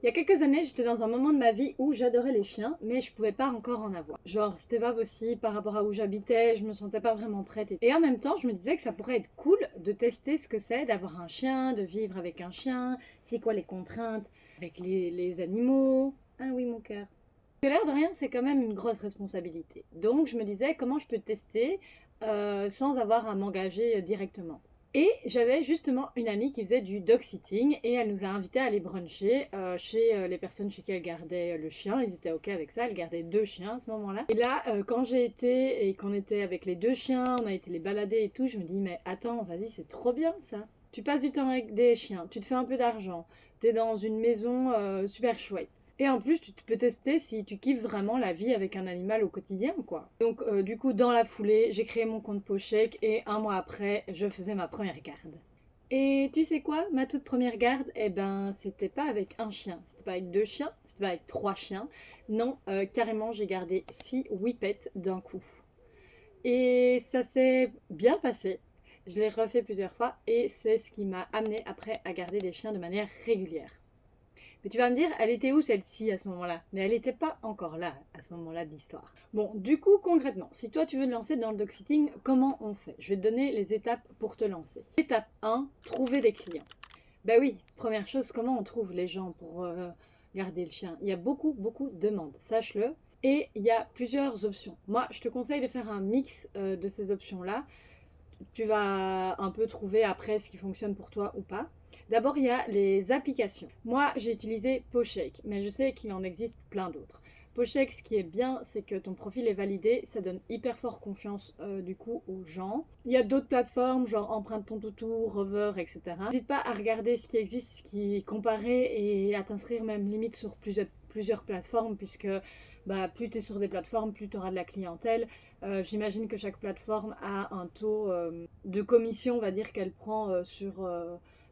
Il y a quelques années, j'étais dans un moment de ma vie où j'adorais les chiens, mais je pouvais pas encore en avoir. Genre, c'était pas possible par rapport à où j'habitais, je me sentais pas vraiment prête. Et en même temps, je me disais que ça pourrait être cool de tester ce que c'est d'avoir un chien, de vivre avec un chien, c'est quoi les contraintes avec les animaux. Ah oui, mon cœur. L'air de rien, c'est quand même une grosse responsabilité. Donc, je me disais comment je peux tester sans avoir à m'engager directement. Et j'avais justement une amie qui faisait du dog sitting et elle nous a invités à aller bruncher chez les personnes chez qui elle gardait le chien. Ils étaient ok avec ça, elle gardait deux chiens à ce moment-là. Et là, quand j'ai été et qu'on était avec les deux chiens, on a été les balader et tout, je me dis mais attends, vas-y, c'est trop bien ça. Tu passes du temps avec des chiens, tu te fais un peu d'argent, t'es dans une maison super chouette. Et en plus, tu peux tester si tu kiffes vraiment la vie avec un animal au quotidien, quoi. Donc, du coup, dans la foulée, j'ai créé mon compte Pochèque et un mois après, je faisais ma première garde. Et tu sais quoi? Ma toute première garde, eh ben, c'était pas avec un chien, c'était pas avec deux chiens, c'était pas avec trois chiens. Non, carrément, j'ai gardé 6 whippets d'un coup. Et ça s'est bien passé. Je l'ai refait plusieurs fois et c'est ce qui m'a amené après à garder des chiens de manière régulière. Mais tu vas me dire, elle était où celle-ci à ce moment-là? Mais elle n'était pas encore là à ce moment-là de l'histoire. Bon, du coup, concrètement, si toi tu veux te lancer dans le dog-sitting, comment on fait? Je vais te donner les étapes pour te lancer. Étape 1, trouver des clients. Ben oui, première chose, comment on trouve les gens pour garder le chien? Il y a beaucoup, beaucoup de demandes, sache-le. Et il y a plusieurs options. Moi, je te conseille de faire un mix de ces options-là. Tu vas un peu trouver après ce qui fonctionne pour toi ou pas. D'abord, il y a les applications. Moi, j'ai utilisé Poshake, mais je sais qu'il en existe plein d'autres. Poshake, ce qui est bien, c'est que ton profil est validé, ça donne hyper fort confiance du coup aux gens. Il y a d'autres plateformes, genre Empreinte ton toutou, Rover, etc. N'hésite pas à regarder ce qui existe, ce qui est comparé et à t'inscrire même limite sur plusieurs plateformes, puisque bah, plus tu es sur des plateformes, plus tu auras de la clientèle. J'imagine que chaque plateforme a un taux de commission, on va dire, qu'elle prend sur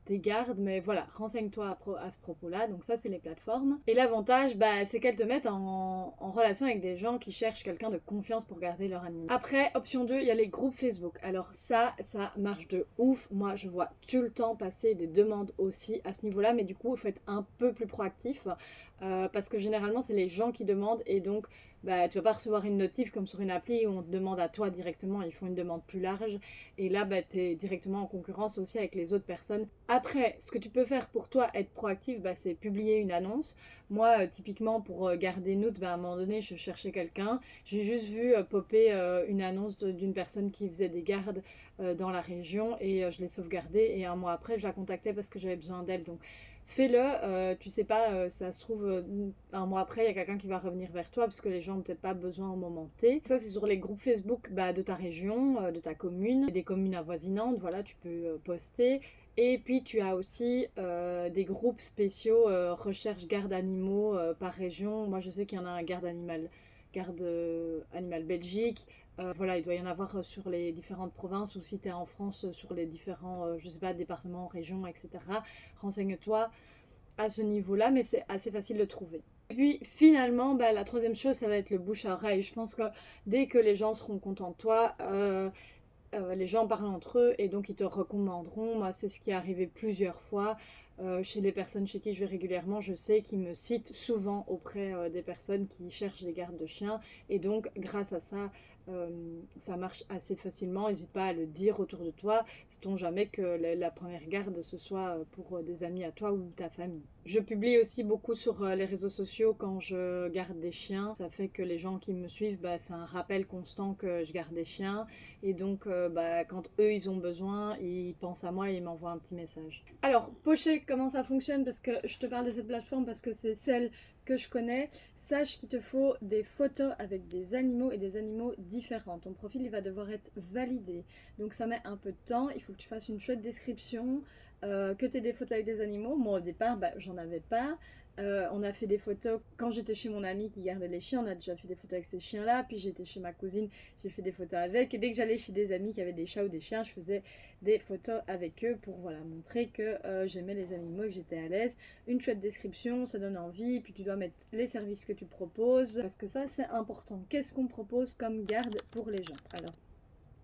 tes gardes. Mais voilà, renseigne-toi à ce propos-là. Donc ça, c'est les plateformes. Et l'avantage, bah, c'est qu'elles te mettent en relation avec des gens qui cherchent quelqu'un de confiance pour garder leur animal. Après, option 2, il y a les groupes Facebook. Alors ça marche de ouf. Moi, je vois tout le temps passer des demandes aussi à ce niveau-là. Mais du coup, il faut être un peu plus proactif. Parce que généralement, c'est les gens qui demandent et donc bah, tu vas pas recevoir une notif comme sur une appli où on te demande à toi directement, ils font une demande plus large et là bah, tu es directement en concurrence aussi avec les autres personnes. Après, ce que tu peux faire pour toi être proactif, bah, c'est publier une annonce. Moi, typiquement pour garder Note, bah, à un moment donné, je cherchais quelqu'un. J'ai juste vu popper une annonce d'une personne qui faisait des gardes dans la région et je l'ai sauvegardée et un mois après, je la contactais parce que j'avais besoin d'elle. Donc fais-le, tu sais pas, ça se trouve, un mois après, il y a quelqu'un qui va revenir vers toi parce que les gens n'ont peut-être pas besoin au moment T. Ça, c'est sur les groupes Facebook bah, de ta région, de ta commune, des communes avoisinantes, voilà, tu peux poster. Et puis, tu as aussi des groupes spéciaux recherche garde animaux par région. Moi, je sais qu'il y en a un garde animal Belgique. Voilà, il doit y en avoir sur les différentes provinces ou si tu es en France sur les différents, je sais pas, départements, régions, etc. Renseigne-toi à ce niveau-là, mais c'est assez facile de trouver. Et puis finalement, bah, la troisième chose, ça va être le bouche à oreille. Je pense que dès que les gens seront contents de toi, les gens parlent entre eux et donc ils te recommanderont. Moi, c'est ce qui est arrivé plusieurs fois chez les personnes chez qui je vais régulièrement. Je sais qu'ils me citent souvent auprès des personnes qui cherchent des gardes de chiens et donc grâce à ça, ça marche assez facilement. N'hésite pas à le dire autour de toi. Sait-on jamais que la première garde ce soit pour des amis à toi ou ta famille. Je publie aussi beaucoup sur les réseaux sociaux quand je garde des chiens. Ça fait que les gens qui me suivent, bah, c'est un rappel constant que je garde des chiens. Et donc, bah, quand eux, ils ont besoin, ils pensent à moi et ils m'envoient un petit message. Alors, Poché, comment ça fonctionne? Parce que je te parle de cette plateforme parce que c'est celle que je connais. Sache qu'il te faut des photos avec des animaux et des animaux différents. Ton profil, il va devoir être validé. Donc, ça met un peu de temps. Il faut que tu fasses une chouette description, que tu aies des photos avec des animaux. Moi, au départ, bah, j'en avais pas. On a fait des photos quand j'étais chez mon ami qui gardait les chiens. On a déjà fait des photos avec ces chiens-là. Puis j'étais chez ma cousine, j'ai fait des photos avec. Et dès que j'allais chez des amis qui avaient des chats ou des chiens, je faisais des photos avec eux pour voilà, montrer que j'aimais les animaux et que j'étais à l'aise. Une chouette description, ça donne envie. Puis tu dois mettre les services que tu proposes. Parce que ça, c'est important. Qu'est-ce qu'on propose comme garde pour les gens? Alors,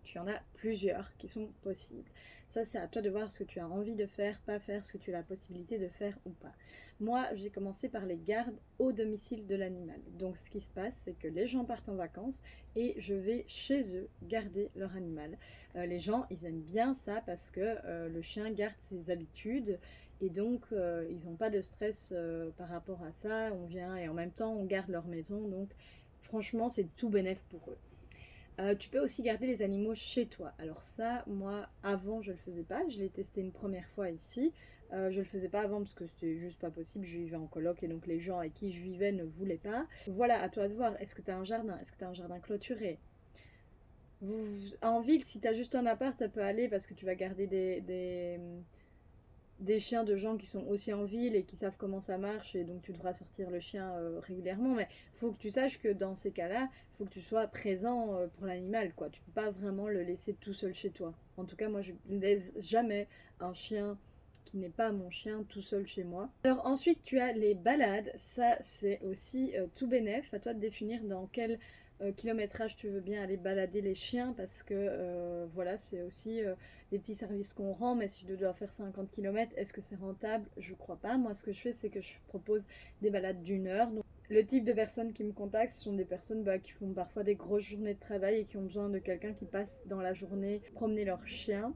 tu en as plusieurs qui sont possibles. Ça, c'est à toi de voir ce que tu as envie de faire, pas faire ce que tu as la possibilité de faire ou pas. Moi, j'ai commencé par les gardes au domicile de l'animal. Donc, ce qui se passe, c'est que les gens partent en vacances et je vais chez eux garder leur animal. Les gens, ils aiment bien ça parce que le chien garde ses habitudes et donc ils n'ont pas de stress par rapport à ça. On vient et en même temps, on garde leur maison. Donc, franchement, c'est tout bénef pour eux. Tu peux aussi garder les animaux chez toi. Alors ça, moi, avant, je le faisais pas. Je l'ai testé une première fois ici. Je le faisais pas avant parce que c'était juste pas possible. Je vivais en coloc et donc les gens avec qui je vivais ne voulaient pas. Voilà, à toi de voir. Est-ce que tu as un jardin? Est-ce que tu as un jardin clôturé? En ville, si tu as juste un appart, ça peut aller parce que tu vas garder des chiens de gens qui sont aussi en ville et qui savent comment ça marche et donc tu devras sortir le chien régulièrement, mais il faut que tu saches que dans ces cas-là, il faut que tu sois présent pour l'animal, quoi. Tu peux pas vraiment le laisser tout seul chez toi. En tout cas, moi, je ne laisse jamais un chien qui n'est pas mon chien tout seul chez moi. Alors ensuite, tu as les balades. Ça, c'est aussi tout bénef. À toi de définir dans quel kilométrage tu veux bien aller balader les chiens parce que voilà, c'est aussi des petits services qu'on rend, mais si tu dois faire 50 km, est-ce que c'est rentable? Je crois pas. Moi, ce que je fais, c'est que je propose des balades d'1 heure. Donc, le type de personnes qui me contactent, ce sont des personnes qui font parfois des grosses journées de travail et qui ont besoin de quelqu'un qui passe dans la journée promener leur chien.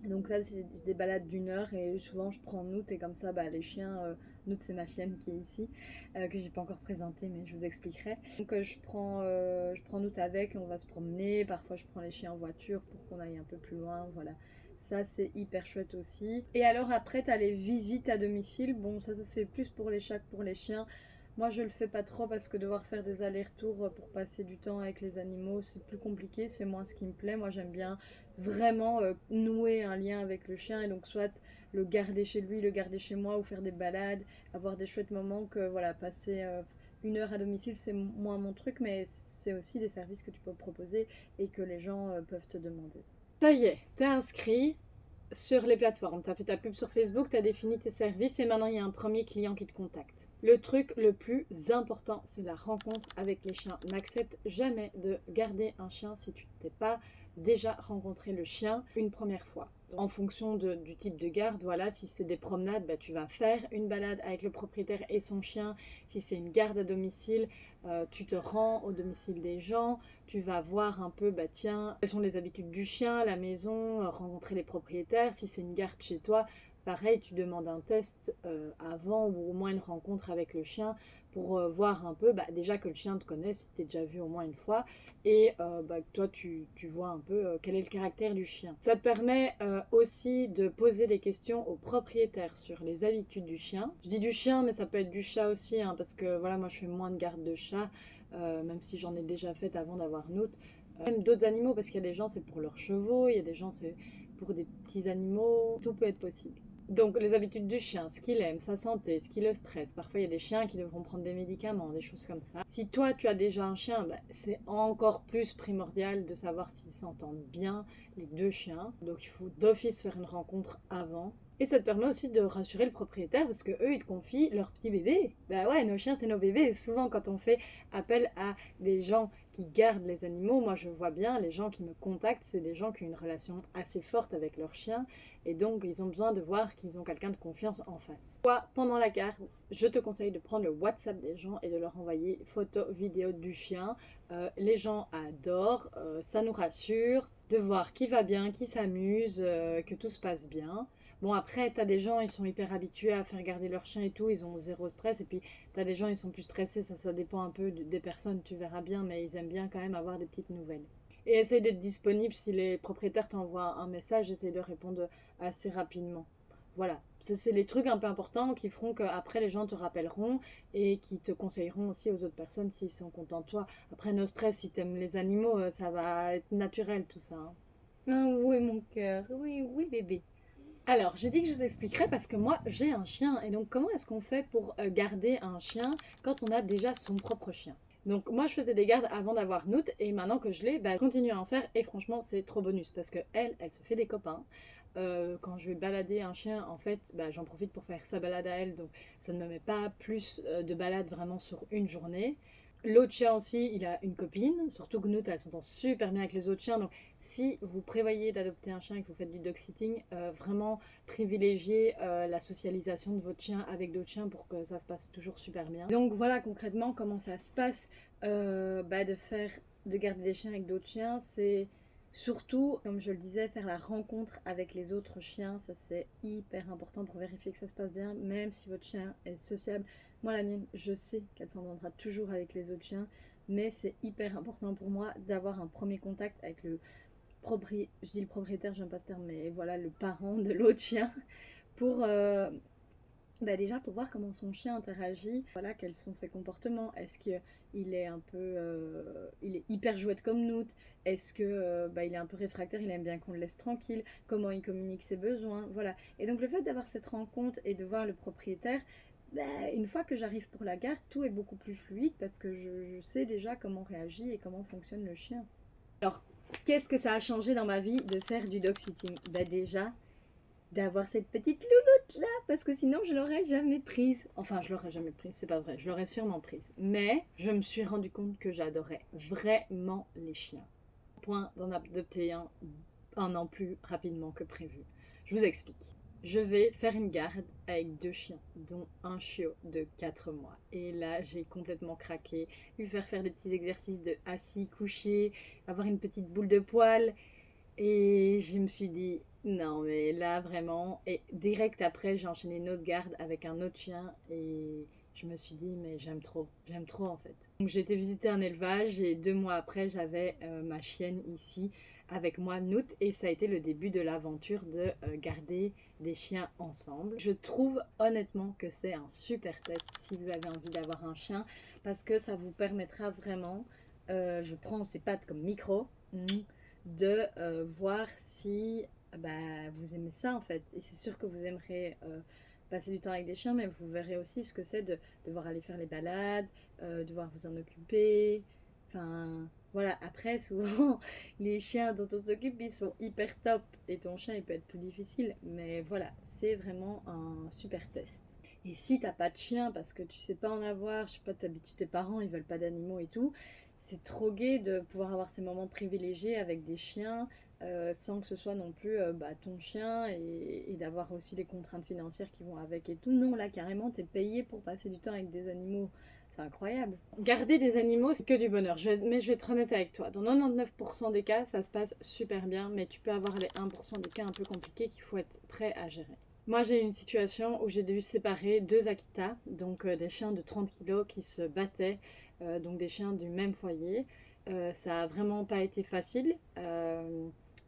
Donc là, c'est des balades d'1 heure et souvent je prends Noot et comme ça, les chiens, Noot c'est ma chienne qui est ici, que j'ai pas encore présentée mais je vous expliquerai. Donc je prends Noot avec et on va se promener, parfois je prends les chiens en voiture pour qu'on aille un peu plus loin, voilà. Ça c'est hyper chouette aussi. Et alors après, tu as les visites à domicile, bon ça se fait plus pour les chats que pour les chiens. Moi, je le fais pas trop parce que devoir faire des allers-retours pour passer du temps avec les animaux, c'est plus compliqué, c'est moins ce qui me plaît. Moi, j'aime bien vraiment nouer un lien avec le chien et donc soit le garder chez lui, le garder chez moi ou faire des balades, avoir des chouettes moments que voilà, passer 1 heure à domicile, c'est moins mon truc, mais c'est aussi des services que tu peux proposer et que les gens peuvent te demander. Ça y est, t'es inscrit sur les plateformes, tu as fait ta pub sur Facebook, tu as défini tes services et maintenant il y a un premier client qui te contacte. Le truc le plus important, c'est la rencontre avec les chiens. N'accepte jamais de garder un chien si tu t'es pas déjà rencontré le chien une première fois. En fonction du type de garde, voilà, si c'est des promenades, tu vas faire une balade avec le propriétaire et son chien. Si c'est une garde à domicile, tu te rends au domicile des gens, tu vas voir un peu, tiens, quelles sont les habitudes du chien, à la maison, rencontrer les propriétaires. Si c'est une garde chez toi, pareil, tu demandes un test avant ou au moins une rencontre avec le chien pour voir un peu, déjà que le chien te connaît, si tu déjà vu au moins une fois, et que toi tu vois un peu quel est le caractère du chien. Ça te permet aussi de poser des questions au propriétaire sur les habitudes du chien. Je dis du chien, mais ça peut être du chat aussi, hein, parce que voilà, moi je fais moins de garde de chat, même si j'en ai déjà fait avant d'avoir Noot. Même d'autres animaux, parce qu'il y a des gens c'est pour leurs chevaux, il y a des gens c'est pour des petits animaux, tout peut être possible. Donc les habitudes du chien, ce qu'il aime, sa santé, ce qui le stresse. Parfois il y a des chiens qui devront prendre des médicaments, des choses comme ça. Si toi tu as déjà un chien, c'est encore plus primordial de savoir s'ils s'entendent bien, les deux chiens. Donc il faut d'office faire une rencontre avant. Et ça te permet aussi de rassurer le propriétaire parce que eux ils te confient leur petit bébé. Bah ouais, nos chiens c'est nos bébés. Souvent quand on fait appel à des gens qui gardent les animaux, moi je vois bien les gens qui me contactent, c'est des gens qui ont une relation assez forte avec leur chien et donc ils ont besoin de voir qu'ils ont quelqu'un de confiance en face. Toi, pendant la garde, je te conseille de prendre le WhatsApp des gens et de leur envoyer photos, vidéos du chien. Les gens adorent, ça nous rassure de voir qui va bien, qui s'amuse, que tout se passe bien. Bon après, t'as des gens, ils sont hyper habitués à faire garder leur chien et tout, ils ont zéro stress. Et puis t'as des gens, ils sont plus stressés, ça dépend un peu des personnes, tu verras bien, mais ils aiment bien quand même avoir des petites nouvelles. Et essaye d'être disponible si les propriétaires t'envoient un message, essaye de répondre assez rapidement. Voilà, c'est les trucs un peu importants qui feront qu'après les gens te rappelleront et qui te conseilleront aussi aux autres personnes s'ils sont contents de toi. Après, no stress, si t'aimes les animaux, ça va être naturel tout ça, hein. Ah oui, mon cœur, oui, oui, bébé. Alors, j'ai dit que je vous expliquerai parce que moi, j'ai un chien. Et donc, comment est-ce qu'on fait pour garder un chien quand on a déjà son propre chien? Donc, moi, je faisais des gardes avant d'avoir Noot. Et maintenant que je l'ai, je continue à en faire. Et franchement, c'est trop bonus parce que elle se fait des copains. Quand je vais balader un chien, en fait, j'en profite pour faire sa balade à elle. Donc, ça ne me met pas plus de balade vraiment sur une journée. L'autre chien aussi, il a une copine, surtout que Knut, elle s'entend super bien avec les autres chiens. Donc, si vous prévoyez d'adopter un chien et que vous faites du dog sitting, vraiment privilégiez la socialisation de votre chien avec d'autres chiens pour que ça se passe toujours super bien. Donc voilà concrètement comment ça se passe de garder des chiens avec d'autres chiens. C'est surtout, comme je le disais, faire la rencontre avec les autres chiens. Ça c'est hyper important pour vérifier que ça se passe bien, même si votre chien est sociable. Moi, la mienne, je sais qu'elle s'entendra toujours avec les autres chiens, mais c'est hyper important pour moi d'avoir un premier contact avec je dis le propriétaire, j'aime pas ce terme, mais voilà, le parent de l'autre chien, pour déjà pour voir comment son chien interagit, voilà, quels sont ses comportements, est-ce qu'il est un peu, il est hyper jouette comme nous, est-ce que il est un peu réfractaire, il aime bien qu'on le laisse tranquille, comment il communique ses besoins, voilà. Et donc le fait d'avoir cette rencontre et de voir le propriétaire, une fois que j'arrive pour la garde, tout est beaucoup plus fluide parce que je sais déjà comment réagit et comment fonctionne le chien. Alors, qu'est-ce que ça a changé dans ma vie de faire du dog sitting? Déjà, d'avoir cette petite louloute là, parce que sinon je l'aurais jamais prise. Enfin, je l'aurais jamais prise, c'est pas vrai, je l'aurais sûrement prise. Mais je me suis rendu compte que j'adorais vraiment les chiens. Point d'en adopter un an plus rapidement que prévu. Je vous explique. Je vais faire une garde avec 2 chiens, dont un chiot de 4 mois. Et là, j'ai complètement craqué. Lui faire des petits exercices de assis, couché, avoir une petite boule de poil. Et je me suis dit, non mais là vraiment. Et direct après, j'ai enchaîné une autre garde avec un autre chien. Et je me suis dit, mais j'aime trop en fait. Donc j'ai été visiter un élevage et 2 mois après, j'avais ma chienne ici avec moi, Nout, et ça a été le début de l'aventure de garder des chiens ensemble. Je trouve honnêtement que c'est un super test si vous avez envie d'avoir un chien, parce que ça vous permettra vraiment, je prends ces pattes comme micro, de voir si vous aimez ça en fait. Et c'est sûr que vous aimerez passer du temps avec des chiens, mais vous verrez aussi ce que c'est de devoir aller faire les balades, devoir vous en occuper. Enfin, voilà. Après, souvent, les chiens dont on s'occupe, ils sont hyper top. Et ton chien, il peut être plus difficile. Mais voilà, c'est vraiment un super test. Et si t'as pas de chien parce que tu sais pas en avoir, je sais pas, t'habitues tes parents, ils veulent pas d'animaux et tout, c'est trop gai de pouvoir avoir ces moments privilégiés avec des chiens sans que ce soit non plus ton chien et d'avoir aussi les contraintes financières qui vont avec et tout. Non, là carrément, t'es payé pour passer du temps avec des animaux. C'est incroyable. Garder des animaux, c'est que du bonheur. Mais je vais être honnête avec toi. Dans 99% des cas, ça se passe super bien, mais tu peux avoir les 1% des cas un peu compliqués qu'il faut être prêt à gérer. Moi, j'ai eu une situation où j'ai dû séparer 2 Akita, donc des chiens de 30 kilos qui se battaient, donc des chiens du même foyer. Ça a vraiment pas été facile,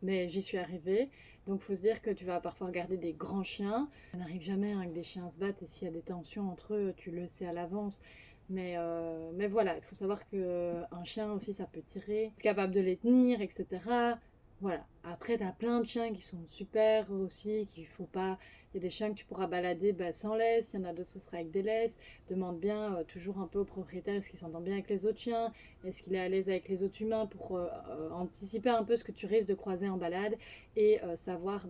mais j'y suis arrivée. Donc, il faut se dire que tu vas parfois garder des grands chiens. Ça n'arrive jamais hein, que des chiens se battent et s'il y a des tensions entre eux, tu le sais à l'avance. Mais voilà, il faut savoir qu'un chien aussi, ça peut tirer, capable de les tenir, etc. Voilà. Après, tu as plein de chiens qui sont super aussi, qu'il faut pas. Il y a des chiens que tu pourras balader sans laisse, il y en a d'autres, ce sera avec des laisses. Demande bien toujours un peu au propriétaire est-ce qu'il s'entend bien avec les autres chiens, est-ce qu'il est à l'aise avec les autres humains pour anticiper un peu ce que tu risques de croiser en balade et savoir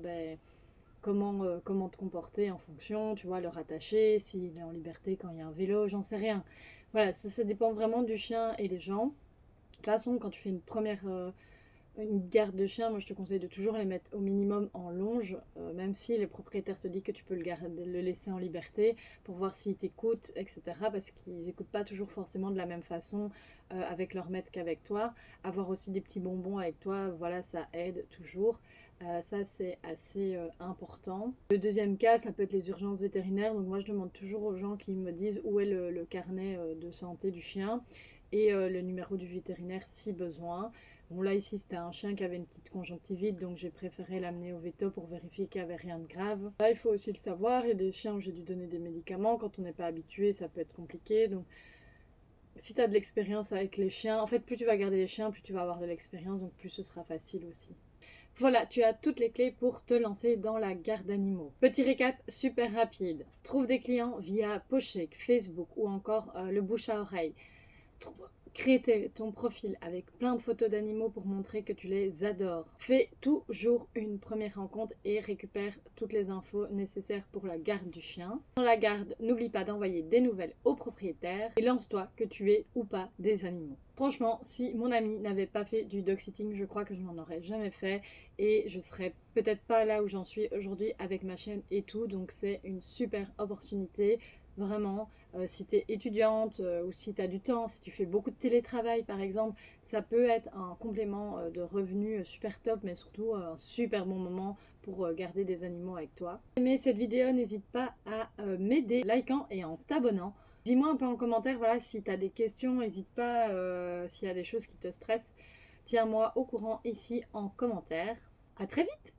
comment te comporter en fonction, tu vois, le rattacher, s'il est en liberté quand il y a un vélo, j'en sais rien. Voilà, ça dépend vraiment du chien et des gens. De toute façon, quand tu fais une garde de chien, moi je te conseille de toujours les mettre au minimum en longe, même si le propriétaire te dit que tu peux le laisser en liberté pour voir s'il t'écoute, etc. Parce qu'ils n'écoutent pas toujours forcément de la même façon avec leur maître qu'avec toi. Avoir aussi des petits bonbons avec toi, voilà, ça aide toujours. Ça c'est assez important. Le deuxième cas, ça peut être les urgences vétérinaires. Donc moi je demande toujours aux gens qui me disent où est le carnet de santé du chien et le numéro du vétérinaire si besoin. Bon là ici c'était un chien qui avait une petite conjonctivite donc j'ai préféré l'amener au veto pour vérifier qu'il n'y avait rien de grave. Là il faut aussi le savoir, il y a des chiens où j'ai dû donner des médicaments, quand on n'est pas habitué ça peut être compliqué. Donc si tu as de l'expérience avec les chiens, en fait plus tu vas garder les chiens, plus tu vas avoir de l'expérience, donc plus ce sera facile aussi. Voilà, tu as toutes les clés pour te lancer dans la garde d'animaux. Petit récap super rapide. Trouve des clients via Poshake, Facebook ou encore le bouche à oreille. Crée ton profil avec plein de photos d'animaux pour montrer que tu les adores. Fais toujours une première rencontre et récupère toutes les infos nécessaires pour la garde du chien. Dans la garde, n'oublie pas d'envoyer des nouvelles au propriétaire et lance-toi que tu es ou pas des animaux. Franchement, si mon ami n'avait pas fait du dog sitting, je crois que je n'en aurais jamais fait et je serais peut-être pas là où j'en suis aujourd'hui avec ma chienne et tout, donc c'est une super opportunité. Vraiment, si tu es étudiante ou si tu as du temps, si tu fais beaucoup de télétravail par exemple, ça peut être un complément de revenus super top, mais surtout un super bon moment pour garder des animaux avec toi. Si tu as aimé cette vidéo, n'hésite pas à m'aider en likant et en t'abonnant. Dis-moi un peu en commentaire, voilà, si tu as des questions, n'hésite pas, s'il y a des choses qui te stressent, tiens-moi au courant ici en commentaire. À très vite!